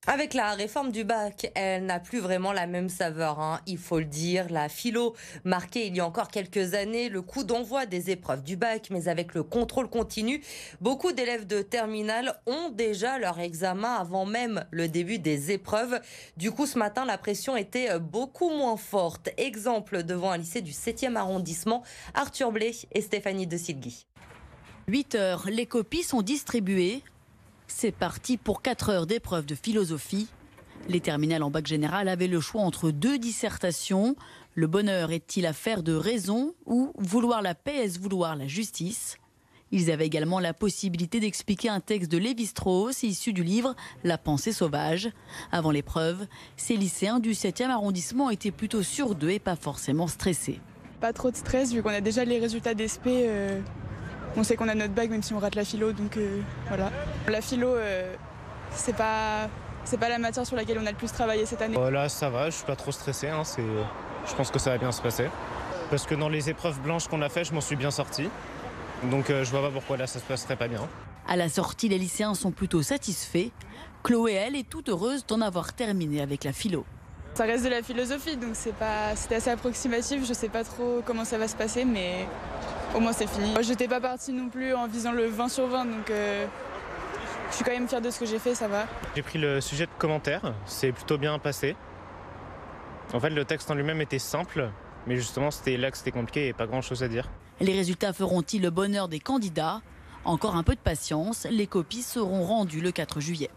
Avec la réforme du bac, elle n'a plus vraiment la même saveur, hein, il faut le dire. La philo marquait il y a encore quelques années le coup d'envoi des épreuves du bac, mais avec le contrôle continu, beaucoup d'élèves de terminale ont déjà leur examen avant même le début des épreuves. Du coup, ce matin, la pression était beaucoup moins forte. Exemple devant un lycée du 7e arrondissement, Arthur Blais et Stéphanie de Silgui. 8 heures, les copies sont distribuées. C'est parti pour 4 heures d'épreuve de philosophie. Les terminales en bac général avaient le choix entre 2 dissertations. Le bonheur est-il affaire de raison ou vouloir la paix est-ce vouloir la justice? Ils avaient également la possibilité d'expliquer un texte de Lévi-Strauss issu du livre La pensée sauvage. Avant l'épreuve, ces lycéens du 7e arrondissement étaient plutôt sûrs d'eux et pas forcément stressés. Pas trop de stress vu qu'on a déjà les résultats d'ESP. On sait qu'on a notre bac même si on rate la philo, donc voilà. La philo, c'est pas la matière sur laquelle on a le plus travaillé cette année. Là, ça va, je suis pas trop stressé. Je pense que ça va bien se passer. Parce que dans les épreuves blanches qu'on a fait, je m'en suis bien sorti. Donc je vois pas pourquoi là ça se passerait pas bien. À la sortie, les lycéens sont plutôt satisfaits. Chloé, elle, est toute heureuse d'en avoir terminé avec la philo. Ça reste de la philosophie, donc c'était assez approximatif. Je sais pas trop comment ça va se passer, mais au moins c'est fini. Moi, j'étais pas partie non plus en visant le 20 sur 20, donc je suis quand même fière de ce que j'ai fait, ça va. J'ai pris le sujet de commentaire, c'est plutôt bien passé. En fait, le texte en lui-même était simple, mais justement, c'était là que c'était compliqué et pas grand-chose à dire. Les résultats feront-ils le bonheur des candidats? Encore un peu de patience, les copies seront rendues le 4 juillet.